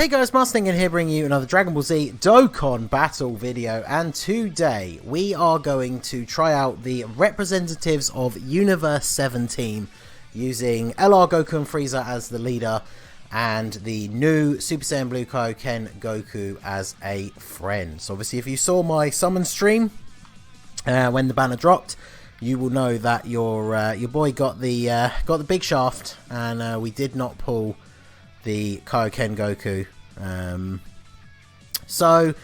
Hey guys, Ningen here bringing you another Dragon Ball Z Dokkan battle video, and today we are going to try out the representatives of Universe 7 team using LR Goku and Frieza as the leader and the new Super Saiyan Blue Kaioken Goku as a friend. So obviously if you saw my summon stream when the banner dropped, you will know that your boy got the big shaft, and we did not pull the Kaioken Goku. So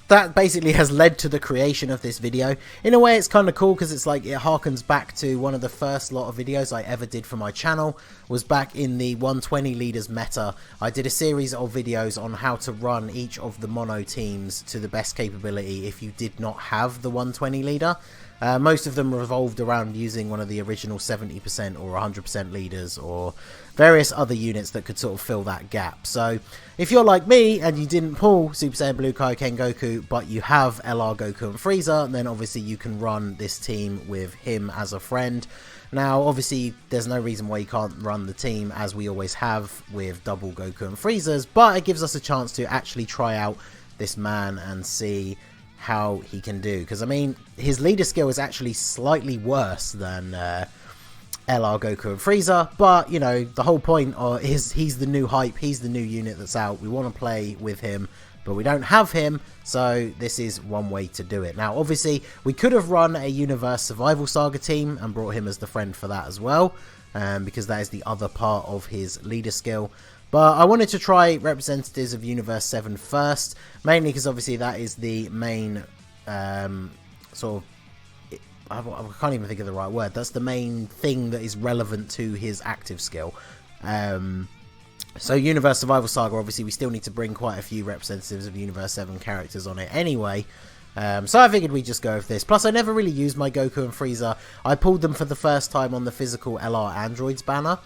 that basically has led to the creation of this video. In a way it's kind of cool because it's like it harkens back to one of the first lot of videos I ever did for my channel. Was back in the 120 leaders meta. I did a series of videos on how to run each of the mono teams to the best capability if you did not have the 120 leader. Most of them revolved around using one of the original 70% or 100% leaders or various other units that could sort of fill that gap. So if you're like me and you didn't pull Super Saiyan Blue Kaioken Goku but you have LR Goku and Frieza, then obviously you can run this team with him as a friend. Now obviously there's no reason why you can't run the team as we always have with double Goku and Friezas, but it gives us a chance to actually try out this man and see how he can do, because I mean his leader skill is actually slightly worse than LR Goku and Frieza, but you know the whole point is he's the new hype, he's the new unit that's out. We want to play with him but we don't have him, so this is one way to do it. Now obviously we could have run a Universe Survival Saga team and brought him as the friend for that as well, because that is the other part of his leader skill. But I wanted to try representatives of Universe 7 first, mainly because obviously that is the main sort of, I can't even think of the right word, that's the main thing that is relevant to his active skill. So Universe Survival Saga, obviously we still need to bring quite a few representatives of Universe 7 characters on it anyway. So I figured we'd just go with this. Plus I never really used my Goku and Frieza. I pulled them for the first time on the physical LR Androids banner.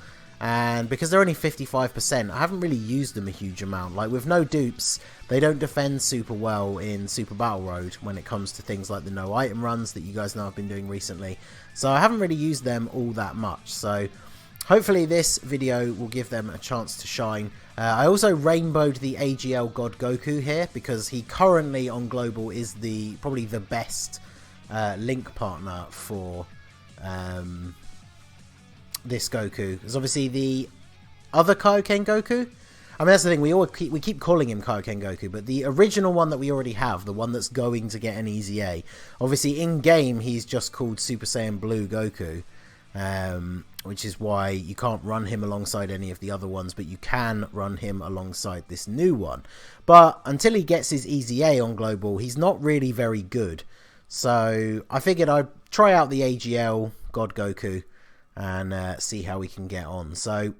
And because they're only 55%, I haven't really used them a huge amount. Like with no dupes, they don't defend super well in Super Battle Road when it comes to things like the no item runs that you guys know I've been doing recently. So I haven't really used them all that much. So hopefully this video will give them a chance to shine. I also rainbowed the AGL God Goku here because he currently on Global is probably the best link partner for this Goku. There's obviously the other Kaioken Goku. I mean that's the thing, we keep calling him Kaioken Goku, but the original one that we already have, the one that's going to get an easy A, obviously in game he's just called Super Saiyan Blue Goku, which is why you can't run him alongside any of the other ones, but you can run him alongside this new one. But until he gets his easy A on Global, he's not really very good. So I figured I'd try out the AGL God Goku and see how we can get on. So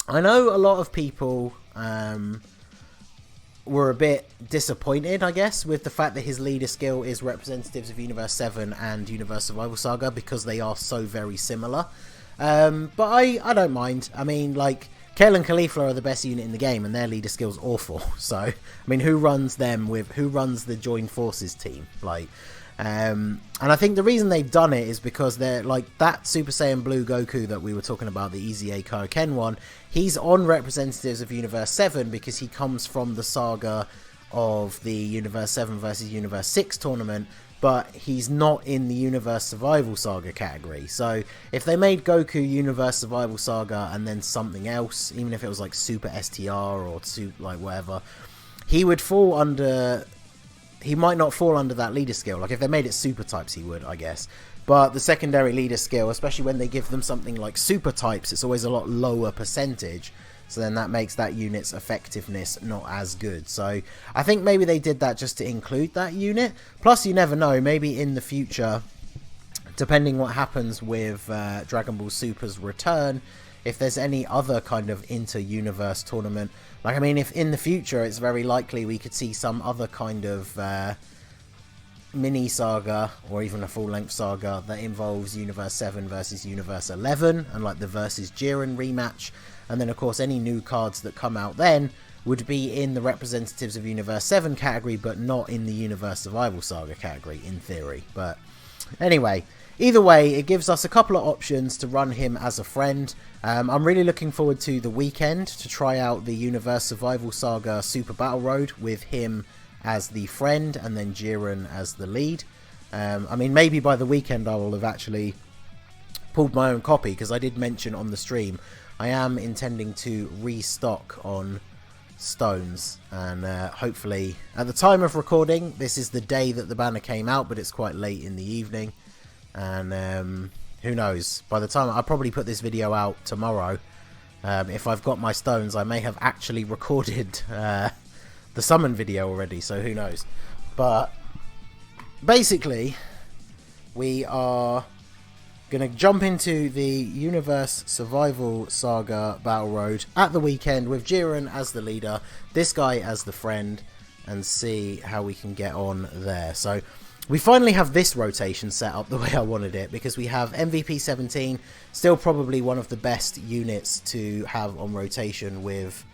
I know a lot of people were a bit disappointed, I guess, with the fact that his leader skill is representatives of Universe 7 and Universe Survival Saga because they are so very similar. But I don't mind. I mean, like, Kale and Caulifla are the best unit in the game and their leader skill's awful. So I mean, who runs the Joined Forces team? Like, and I think the reason they've done it is because they're like that Super Saiyan Blue Goku that we were talking about, the Easy A Kaioken one, he's on representatives of Universe 7 because he comes from the saga of the Universe 7 versus Universe 6 tournament, but he's not in the Universe Survival Saga category. So if they made Goku Universe Survival Saga and then something else, even if it was like Super STR or like whatever, he would fall under... He might not fall under that leader skill. Like if they made it super types he would, I guess. But the secondary leader skill, especially when they give them something like super types, it's always a lot lower percentage. So then that makes that unit's effectiveness not as good. So I think maybe they did that just to include that unit. Plus you never know, maybe in the future, depending what happens with Dragon Ball Super's return, if there's any other kind of inter-universe tournament, like I mean if in the future it's very likely we could see some other kind of mini saga or even a full-length saga that involves Universe 7 versus Universe 11 and like the versus Jiren rematch, and then of course any new cards that come out then would be in the representatives of Universe 7 category but not in the Universe Survival Saga category in theory. But anyway, either way, it gives us a couple of options to run him as a friend. I'm really looking forward to the weekend to try out the Universe Survival Saga Super Battle Road with him as the friend and then Jiren as the lead. I mean, maybe by the weekend I will have actually pulled my own copy, because I did mention on the stream I am intending to restock on stones, and hopefully at the time of recording, this is the day that the banner came out, but it's quite late in the evening, and who knows, by the time I'll probably put this video out tomorrow, if I've got my stones, I may have actually recorded the summon video already, so who knows. But basically we are gonna jump into the Universe Survival Saga Battle Road at the weekend with Jiren as the leader, this guy as the friend, and see how we can get on there. So we finally have this rotation set up the way I wanted it, because we have MVP 17, still probably one of the best units to have on rotation with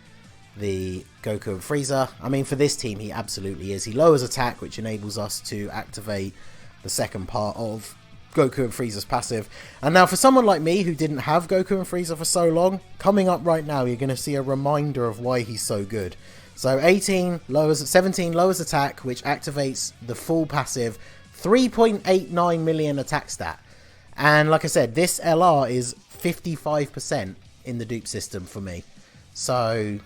the Goku and Frieza. I mean, for this team he absolutely is. He lowers attack, which enables us to activate the second part of Goku and Frieza's passive. And now for someone like me who didn't have Goku and Frieza for so long, coming up right now you're going to see a reminder of why he's so good. So 17 lowers attack, which activates the full passive, 3.89 million attack stat. And like I said, this LR is 55% in the dupe system for me. So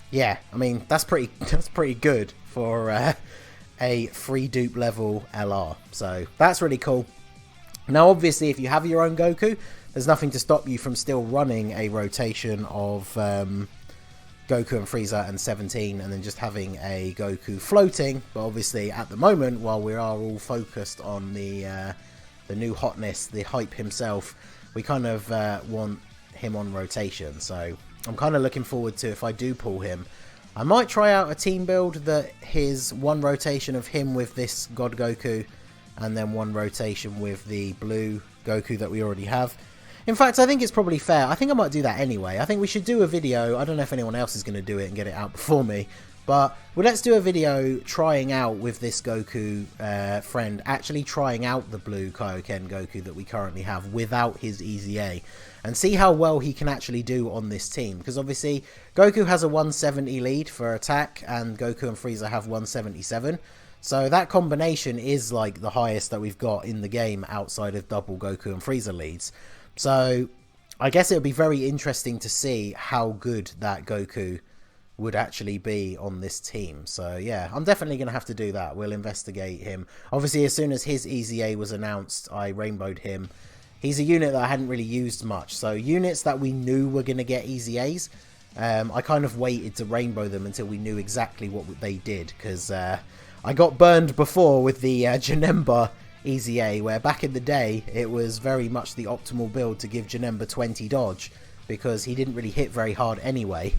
yeah, I mean, that's pretty good for a free dupe level LR. So that's really cool. Now obviously if you have your own Goku, there's nothing to stop you from still running a rotation of Goku and Frieza and 17, and then just having a Goku floating. But obviously at the moment, while we are all focused on the new hotness, the hype himself, we kind of want him on rotation. So I'm kind of looking forward to, if I do pull him, I might try out a team build that his one rotation of him with this God Goku, and then one rotation with the blue Goku that we already have. In fact, I think it's probably fair. I think I might do that anyway. I think we should do a video. I don't know if anyone else is going to do it and get it out before me, but well, let's do a video trying out with this Goku friend, actually trying out the blue Kaioken Goku that we currently have without his EZA, and see how well he can actually do on this team. Because obviously Goku has a 170 lead for attack, and Goku and Frieza have 177. So that combination is like the highest that we've got in the game outside of double Goku and Frieza leads. So I guess it would be very interesting to see how good that Goku would actually be on this team. So yeah, I'm definitely going to have to do that. We'll investigate him. Obviously, as soon as his EZA was announced, I rainbowed him. He's a unit that I hadn't really used much. So units that we knew were going to get EZAs, I kind of waited to rainbow them until we knew exactly what they did. Because I got burned before with the Janemba EZA, where back in the day it was very much the optimal build to give Janemba 20 dodge, because he didn't really hit very hard anyway.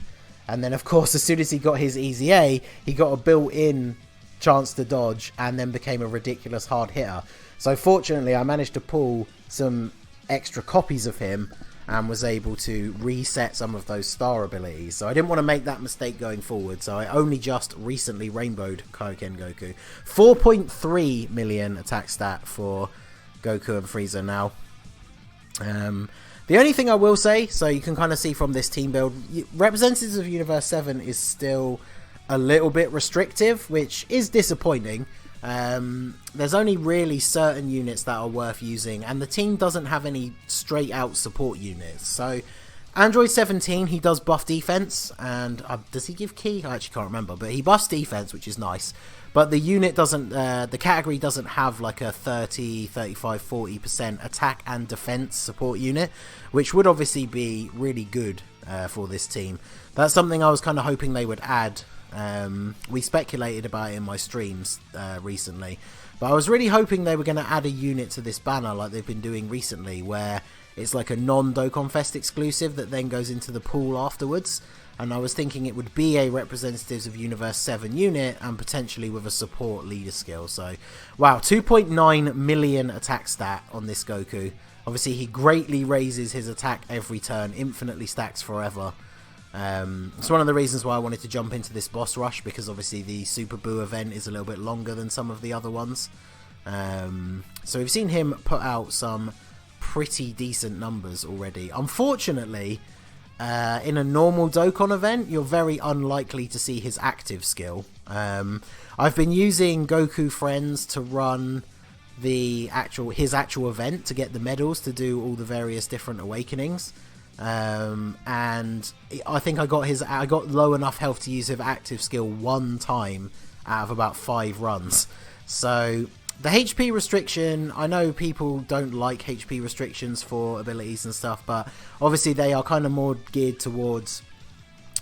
And then of course as soon as he got his EZA, he got a built-in chance to dodge and then became a ridiculous hard hitter. So fortunately I managed to pull some extra copies of him and was able to reset some of those star abilities. So I didn't want to make that mistake going forward, so I only just recently rainbowed Kaioken Goku. 4.3 million attack stat for Goku and Frieza now. The only thing I will say, so you can kind of see from this team build, Representatives of Universe 7 is still a little bit restrictive, which is disappointing. There's only really certain units that are worth using, and the team doesn't have any straight out support units. So Android 17, he does buff defense, and does he give key? I actually can't remember, but he buffs defense, which is nice. But the unit doesn't, the category doesn't have like a 30, 35, 40% attack and defense support unit, which would obviously be really good for this team. That's something I was kind of hoping they would add. We speculated about it in my streams recently, but I was really hoping they were going to add a unit to this banner like they've been doing recently, where it's like a non-Dokkan Fest exclusive that then goes into the pool afterwards. And I was thinking it would be a Representatives of Universe 7 unit, and potentially with a support leader skill. So wow, 2.9 million attack stat on this Goku. Obviously he greatly raises his attack every turn, infinitely stacks forever. It's one of the reasons why I wanted to jump into this boss rush, because obviously the Super Buu event is a little bit longer than some of the other ones. So we've seen him put out some pretty decent numbers already. Unfortunately, in a normal Dokkan event, you're very unlikely to see his active skill. I've been using Goku Friends to run his actual event to get the medals to do all the various different awakenings. And I think I got low enough health to use his active skill one time out of about 5 runs. So the HP restriction, I know people don't like HP restrictions for abilities and stuff, but obviously they are kind of more geared towards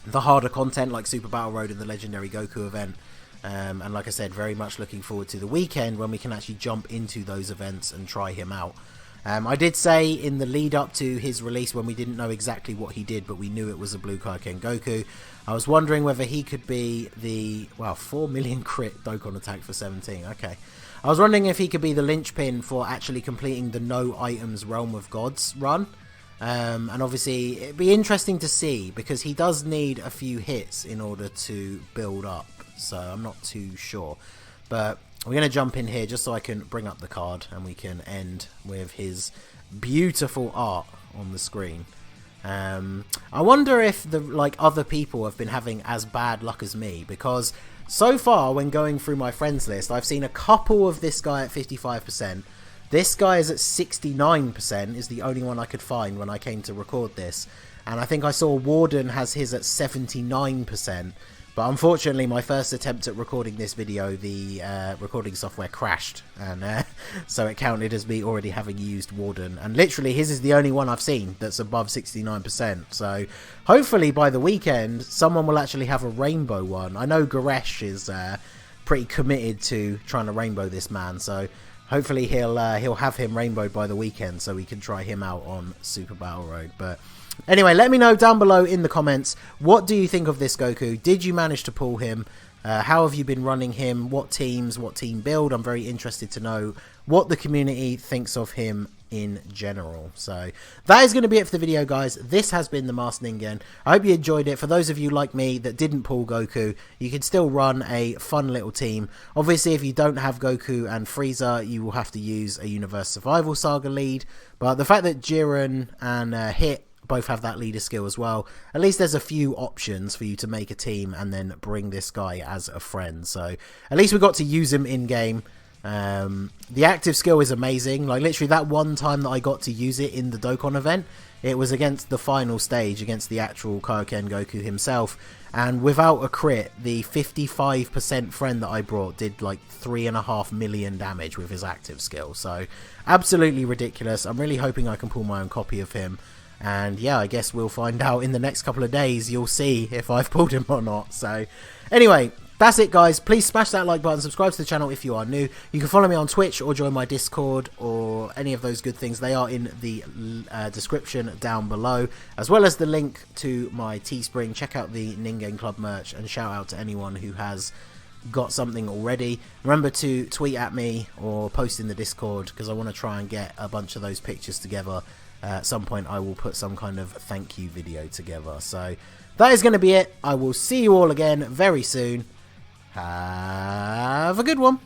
the harder content like Super Battle Road and the Legendary Goku event. And like I said, very much looking forward to the weekend when we can actually jump into those events and try him out. I did say in the lead up to his release, when we didn't know exactly what he did, but we knew it was a Blue Kaioken Goku, I was wondering whether he could be the, wow, 4 million crit Dokkan attack for 17, okay. I was wondering if he could be the linchpin for actually completing the No Items Realm of Gods run. And obviously, it'd be interesting to see, because he does need a few hits in order to build up. So I'm not too sure. But we're going to jump in here just so I can bring up the card and we can end with his beautiful art on the screen. I wonder if other people have been having as bad luck as me, because so far when going through my friends list, I've seen a couple of this guy at 55%. This guy is at 69%, is the only one I could find when I came to record this. And I think I saw Warden has his at 79%. But unfortunately, my first attempt at recording this video, the recording software crashed, and so it counted as me already having used Warden. And literally, his is the only one I've seen that's above 69%. So hopefully by the weekend, someone will actually have a rainbow one. I know Goresh is pretty committed to trying to rainbow this man, so hopefully he'll have him rainbowed by the weekend, so we can try him out on Super Battle Road. But anyway, let me know down below in the comments, what do you think of this Goku? Did you manage to pull him? How have you been running him? What teams, what team build? I'm very interested to know what the community thinks of him in general. So that is going to be it for the video, guys. This has been the Masked Ningen. I hope you enjoyed it. For those of you like me that didn't pull Goku, you can still run a fun little team. Obviously, if you don't have Goku and Frieza, you will have to use a Universe Survival Saga lead. But the fact that Jiren and Hit both have that leader skill as well, at least there's a few options for you to make a team and then bring this guy as a friend. So at least we got to use him in game. The active skill is amazing. Like literally that one time that I got to use it in the Dokkan event, it was against the final stage, against the actual Kaioken Goku himself, and without a crit, the 55% friend that I brought did like 3.5 million damage with his active skill. So absolutely ridiculous. I'm really hoping I can pull my own copy of him. And yeah, I guess we'll find out in the next couple of days. You'll see if I've pulled him or not. So anyway, that's it, guys. Please smash that like button, subscribe to the channel if you are new. You can follow me on Twitch or join my Discord or any of those good things. They are in the description down below, as well as the link to my Teespring. Check out the Ningen Club merch, and shout out to anyone who has got something already. Remember to tweet at me or post in the Discord, because I want to try and get a bunch of those pictures together. At some point I will put some kind of thank you video together. So that is going to be it. I will see you all again very soon. Have a good one.